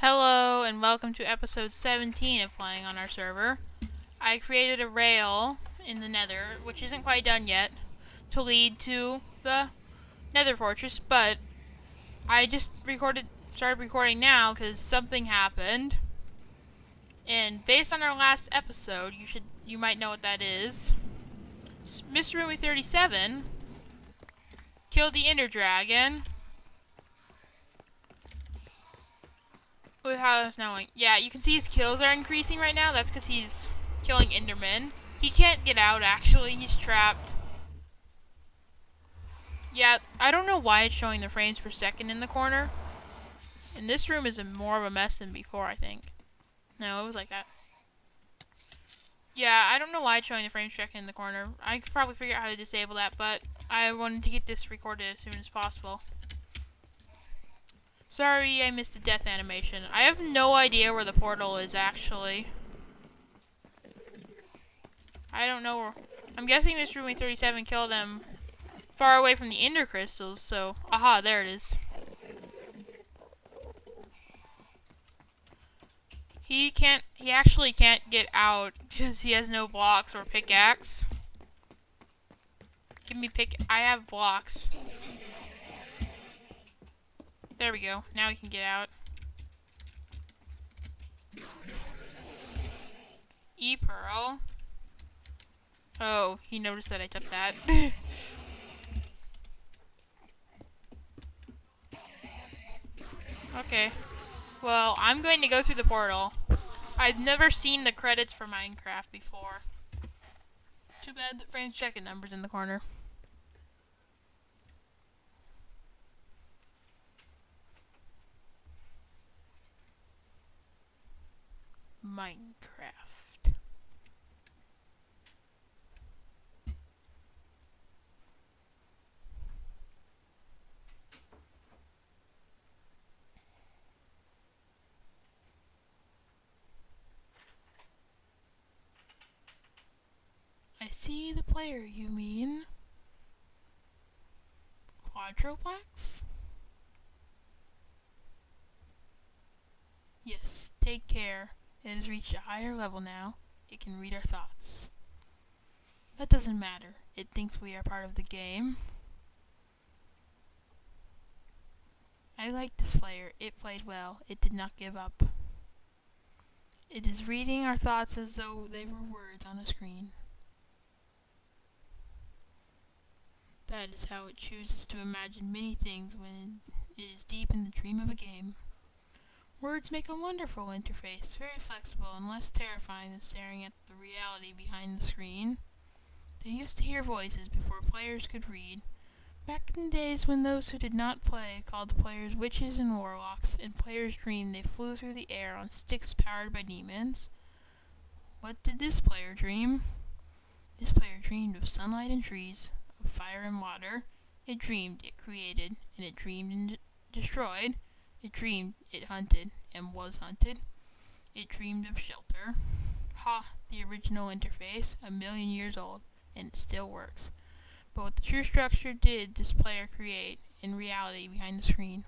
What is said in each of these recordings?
Hello and welcome to episode 17 of playing on our server. I created a rail in the nether, which isn't quite done yet, to lead to the nether fortress, but I just started recording now because something happened. And based on our last episode, you might know what that is. Mr. Roomy 37 killed the Ender Dragon with how it's now going. Yeah, you can see his kills are increasing right now. That's because he's killing Endermen. He can't get out, actually. He's trapped. Yeah, I don't know why it's showing the frames per second in the corner. And this room is more of a mess than before, I think. No, it was like that. Yeah, I don't know why it's showing the frames per second in the corner. I could probably figure out how to disable that, but I wanted to get this recorded as soon as possible. Sorry, I missed the death animation. I have no idea where the portal is, actually. I don't know where... I'm guessing Mr. Roomy 37 killed him far away from the ender crystals, so... Aha, there it is. He actually can't get out because he has no blocks or pickaxe. Give me I have blocks. There we go. Now he can get out. E-Pearl. Oh, he noticed that I took that. Okay. Well, I'm going to go through the portal. I've never seen the credits for Minecraft before. Too bad the frame checking number's in the corner. Minecraft. I see the player, you mean? Quadrplax? Yes, take care. It has reached a higher level now. It can read our thoughts. That doesn't matter. It thinks we are part of the game. I like this player. It played well. It did not give up. It is reading our thoughts as though they were words on a screen. That is how it chooses to imagine many things when it is deep in the dream of a game. Words make a wonderful interface, very flexible and less terrifying than staring at the reality behind the screen. They used to hear voices before players could read. Back in the days when those who did not play called the players witches and warlocks, and players dreamed they flew through the air on sticks powered by demons. What did this player dream? This player dreamed of sunlight and trees, of fire and water. It dreamed, it created, and it dreamed and destroyed. It dreamed, it hunted, and was hunted. It dreamed of shelter. Ha, the original interface, 1,000,000 years old, and it still works. But what the true structure did this player create in reality behind the screen?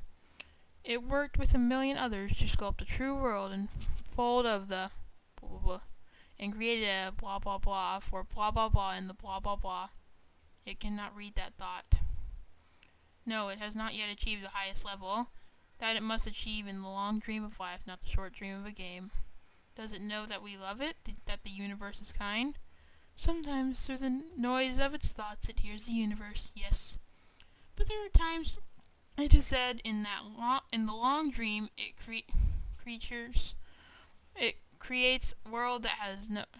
It worked with 1,000,000 others to sculpt a true world and fold of the blah blah blah, and created a blah blah blah for blah blah blah and the blah blah blah. It cannot read that thought. No, it has not yet achieved the highest level that it must achieve in the long dream of life, not the short dream of a game. Does it know that we love it, that the universe is kind? Sometimes through the noise of its thoughts it hears the universe, yes. But there are times, it is said, in the long dream it creates a world that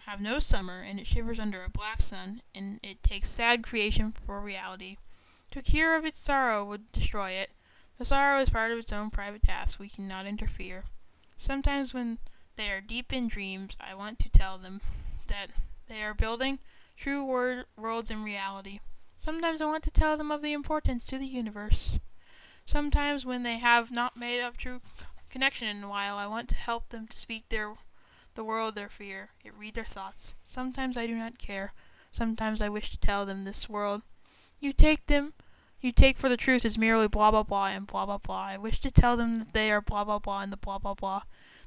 have no summer, and it shivers under a black sun, and it takes sad creation for reality. To cure of its sorrow would destroy it. The sorrow is part of its own private task. We cannot interfere. Sometimes when they are deep in dreams, I want to tell them that they are building true worlds in reality. Sometimes I want to tell them of the importance to the universe. Sometimes when they have not made a true connection in a while, I want to help them to speak the world their fear. It reads their thoughts. Sometimes I do not care. Sometimes I wish to tell them this world. You take them, you take for the truth is merely blah blah blah and blah blah blah. I wish to tell them that they are blah blah blah and the blah blah blah.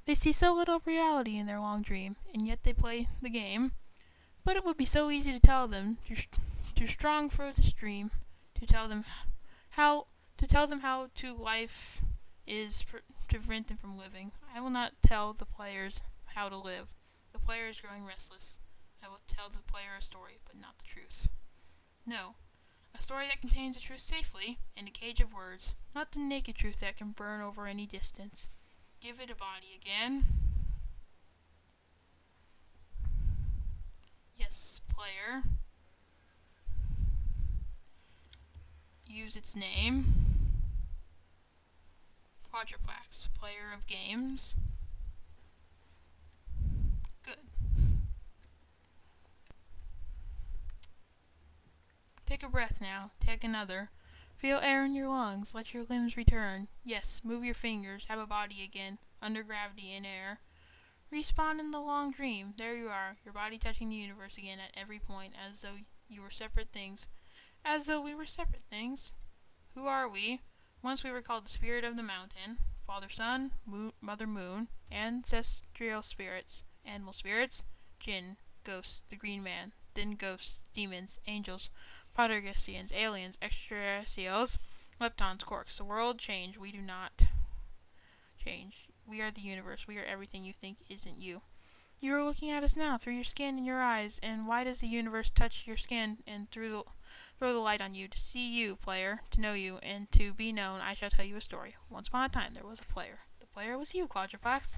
They see so little reality in their long dream, and yet they play the game. But it would be so easy to tell them, too strong for this dream, to tell them how to life is to prevent them from living. I will not tell the players how to live. The player is growing restless. I will tell the player a story, but not the truth. No, a story that contains the truth safely in a cage of words, not the naked truth that can burn over any distance. Give it a body again. Yes, player. Use its name. Quadrplax, player of games. Good. Take a breath now. Take another. Feel air in your lungs. Let your limbs return. Yes, move your fingers. Have a body again. Under gravity in air. Respawn in the long dream. There you are, your body touching the universe again at every point, as though you were separate things. As though we were separate things. Who are we? Once we were called the spirit of the mountain, Father Sun, Mother Moon, ancestral spirits, animal spirits, jinn, ghosts, the green man, then ghosts, demons, angels, poltergeistians, aliens, extraterrestrials, leptons, quarks. The world changed. We do not change. We are the universe. We are everything you think isn't you. You are looking at us now through your skin and your eyes, and why does the universe touch your skin and throw the light on you? To see you, player, to know you, and to be known, I shall tell you a story. Once upon a time, there was a player. The player was you, Quadrplax.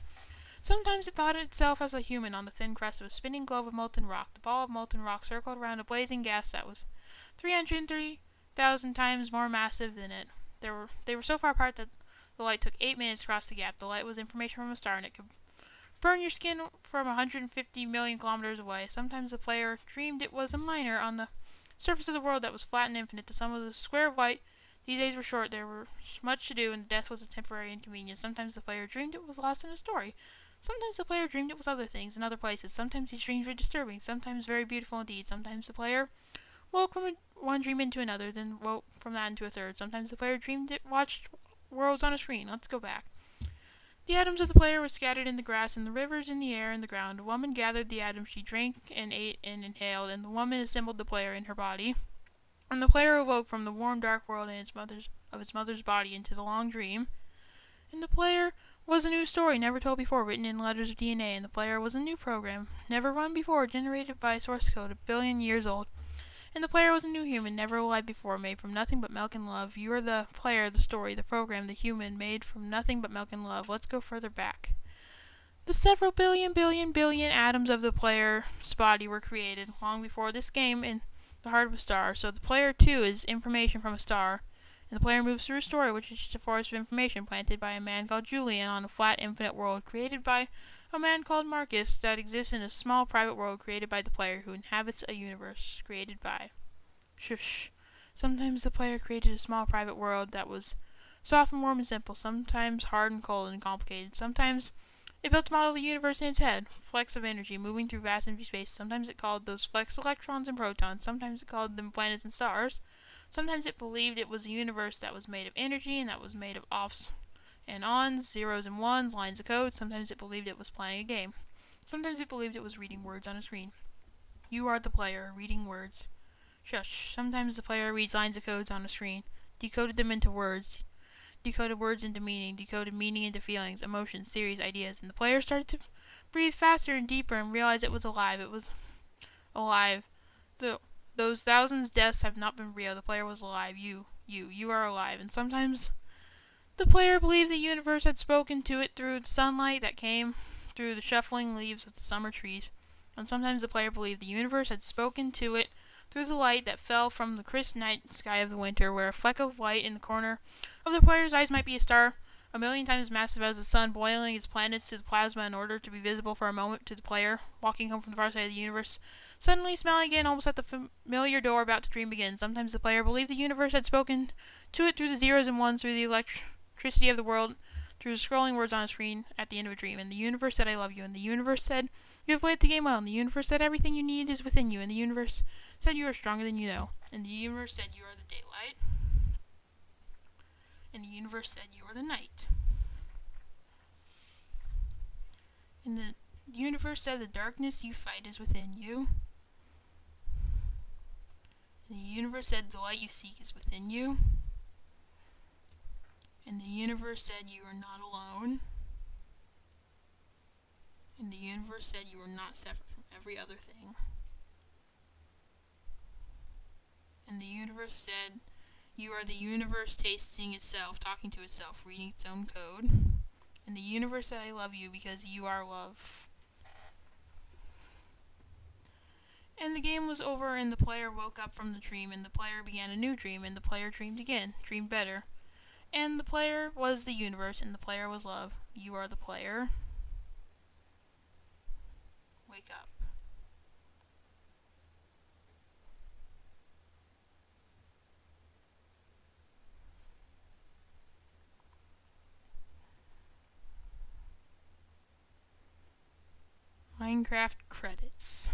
Sometimes it thought of itself as a human on the thin crust of a spinning globe of molten rock. The ball of molten rock circled around a blazing gas that was 303,000 times more massive than it. They were so far apart that the light took 8 minutes to cross the gap. The light was information from a star, and it could burn your skin from 150 million kilometers away. Sometimes the player dreamed it was a miner on the surface of the world that was flat and infinite. To some of the square of light, these days were short. There was much to do, and death was a temporary inconvenience. Sometimes the player dreamed it was lost in a story. Sometimes the player dreamed it was other things in other places. Sometimes these dreams were disturbing, sometimes very beautiful indeed. Sometimes the player woke from one dream into another, then woke from that into a third. Sometimes the player dreamed it watched worlds on a screen. Let's go back. The atoms of the player were scattered in the grass, and the rivers, in the air, and the ground. A woman gathered the atoms she drank and ate and inhaled, and the woman assembled the player in her body. And the player awoke from the warm, dark world in its mother's body into the long dream. And the player was a new story, never told before, written in letters of DNA. And the player was a new program, never run before, generated by source code, 1 billion years old. And the player was a new human, never alive before, made from nothing but milk and love. You are the player, the story, the program, the human, made from nothing but milk and love. Let's go further back. The several billion atoms of the player's body were created long before this game in the heart of a star. So the player, too, is information from a star. And the player moves through a story, which is just a forest of information planted by a man called Julian on a flat, infinite world, created by a man called Marcus, that exists in a small, private world created by the player, who inhabits a universe created by... Shush. Sometimes the player created a small, private world that was soft and warm and simple, sometimes hard and cold and complicated. Sometimes it built a model of the universe in its head, flecks of energy moving through vast empty space. Sometimes it called those flecks electrons and protons. Sometimes it called them planets and stars. Sometimes it believed it was a universe that was made of energy and that was made of offs and ons, zeros and ones, lines of code. Sometimes it believed it was playing a game. Sometimes it believed it was reading words on a screen. You are the player, reading words. Shush. Sometimes the player reads lines of codes on a screen, decoded them into words, decoded words into meaning, decoded meaning into feelings, emotions, theories, ideas, and the player started to breathe faster and deeper and realized it was alive. It was alive. Those thousands deaths have not been real. The player was alive. You are alive. And sometimes the player believed the universe had spoken to it through the sunlight that came through the shuffling leaves of the summer trees. And sometimes the player believed the universe had spoken to it through the light that fell from the crisp night sky of the winter, where a fleck of light in the corner of the player's eyes might be a star 1,000,000 times massive as the sun, boiling its planets to the plasma in order to be visible for a moment to the player, walking home from the far side of the universe, suddenly smelling again almost at the familiar door, about to dream again. Sometimes the player believed the universe had spoken to it through the zeros and ones, through the electricity of the world, through the scrolling words on a screen at the end of a dream. And the universe said, I love you. And the universe said, you have played the game well. And the universe said, everything you need is within you. And the universe said, you are stronger than you know. And the universe said, you are the daylight. and the universe said you are the knight. And the universe said the darkness you fight is within you. And the universe said the light you seek is within you. And the universe said you are not alone. And the universe said you are not separate from every other thing. And the universe said you are the universe tasting itself, talking to itself, reading its own code. And the universe said I love you because you are love. And the game was over, and the player woke up from the dream, and the player began a new dream, and the player dreamed again, dreamed better. And the player was the universe, and the player was love. You are the player. Wake up. Minecraft credits.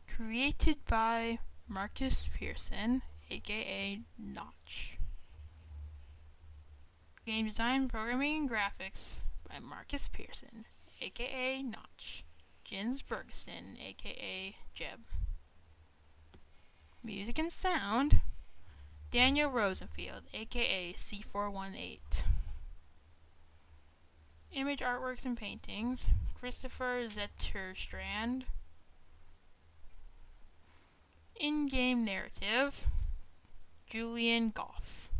Created by Marcus Pearson, aka Notch. Game design, programming, and graphics by Marcus Pearson, aka Notch. Jens Bergeson, aka Jeb. Music and sound, Daniel Rosenfield, aka C418. Image artworks and paintings, Christopher Zetterstrand. In-game narrative, Julian Goff.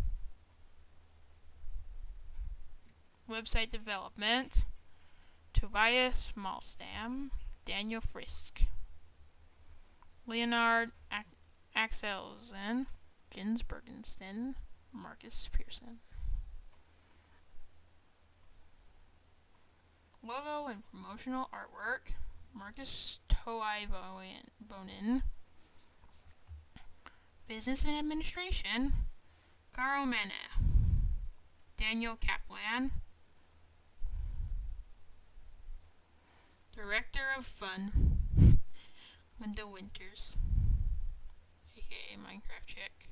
Website development, Tobias Malstam, Daniel Frisk. Leonard Axelsen, Jens Bergensten, Marcus Pearson. Logo and promotional artwork, Marcus Toivonen. Business and administration, Carl Manna, Daniel Kaplan. Director of Fun, Linda Winters, aka Minecraft Chick.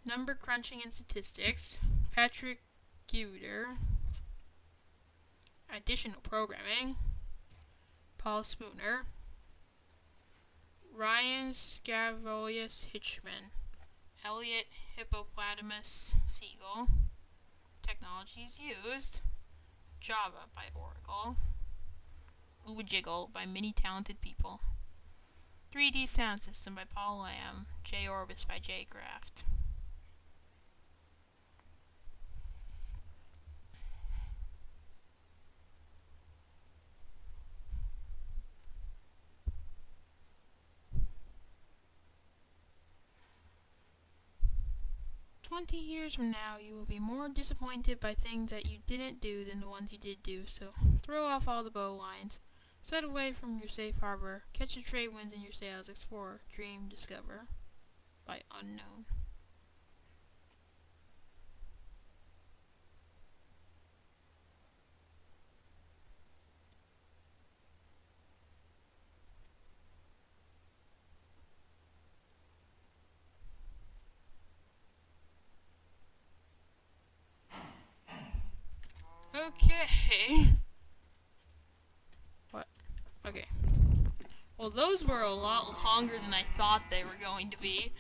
Number crunching and statistics, Patrick Guder. Additional programming, Paul Spooner. Ryan Scavolius Hitchman, Elliot Hippopotamus Siegel. Technologies used, Java by Oracle, Jiggle by many talented people, 3D sound system by Paul Lamb, J Orbis by J Craft. "20 years from now, you will be more disappointed by things that you didn't do than the ones you did do, so throw off all the bow lines. Set away from your safe harbor. Catch the trade winds in your sails. Explore, dream, discover." By Unknown. Okay. What? Okay. Well, those were a lot longer than I thought they were going to be.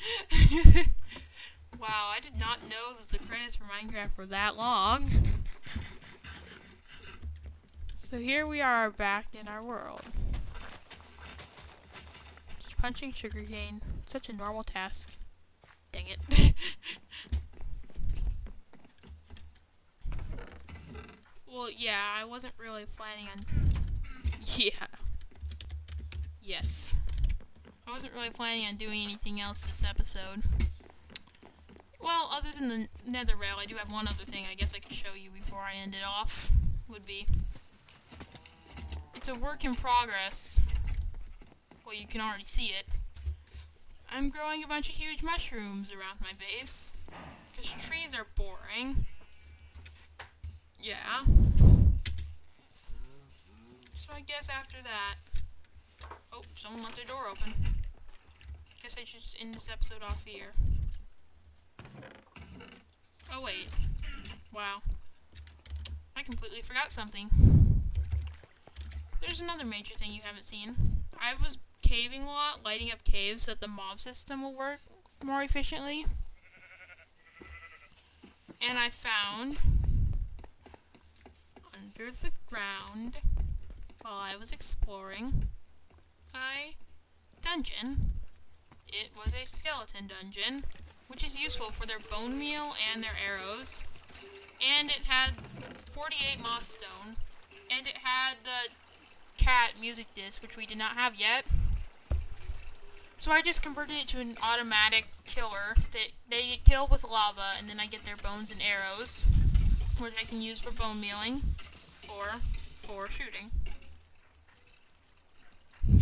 Wow, I did not know that the credits for Minecraft were that long. So here we are back in our world. Just punching sugarcane. Such a normal task. Dang it. Well, yeah, I wasn't really planning on... Yeah. Yes. I wasn't really planning on doing anything else this episode. Well, other than the nether rail, I do have one other thing I guess I could show you before I end it off. Would be... It's a work in progress. Well, you can already see it. I'm growing a bunch of huge mushrooms around my base. Because trees are boring. Yeah. So I guess after that... Oh, someone left their door open. guess I should just end this episode off here. Oh wait. Wow. I completely forgot something. There's another major thing you haven't seen. I was caving a lot, lighting up caves so that the mob system will work more efficiently. And I found, under the ground, while I was exploring, a dungeon. It was a skeleton dungeon, which is useful for their bone meal and their arrows. And it had 48 moss stone, and it had the cat music disc, which we did not have yet. So I just converted it to an automatic killer that they kill with lava, and then I get their bones and arrows, which I can use for bone mealing or for shooting.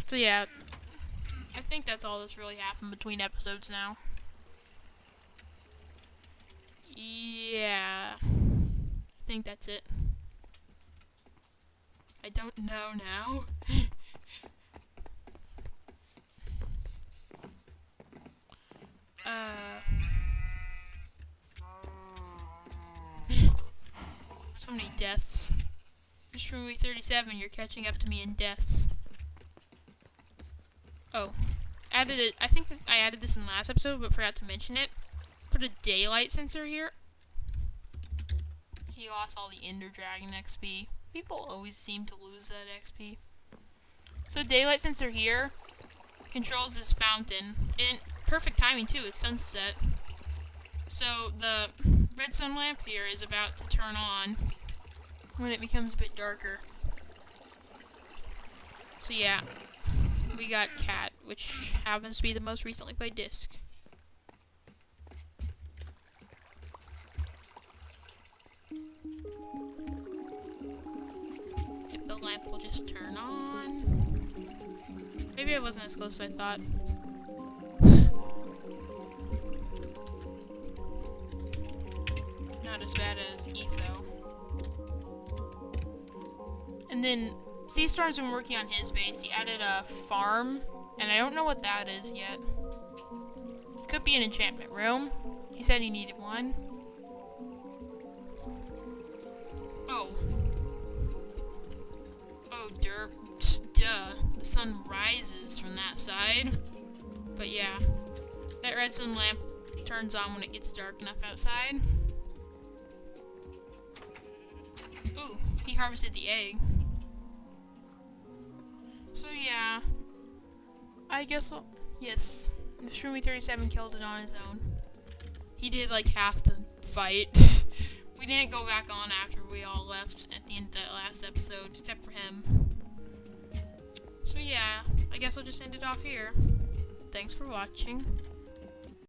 So yeah, I think that's all that's really happened between episodes now. Yeah, I think that's it. I don't know now. So many deaths. Just from week 37, you're catching up to me in deaths. Oh, added it. I think I added this in last episode, but forgot to mention it. Put a daylight sensor here. He lost all the Ender Dragon XP. People always seem to lose that XP. So daylight sensor here controls this fountain. And perfect timing too, it's sunset. So the redstone lamp here is about to turn on when it becomes a bit darker. So yeah, we got Cat, which happens to be the most recently played disc. If the lamp will just turn on. Maybe I wasn't as close as I thought. Not as bad as Etho. And then Seastorm's been working on his base. He added a farm, and I don't know what that is yet. Could be an enchantment room. He said he needed one. Oh. Oh, derp. Duh. The sun rises from that side. But yeah. That redstone lamp turns on when it gets dark enough outside. Ooh, he harvested the egg. So yeah. I guess, yes. Shroomy 37 killed it on his own. He did like half the fight. We didn't go back on after we all left at the end of that last episode, except for him. So yeah, I guess I'll just end it off here. Thanks for watching.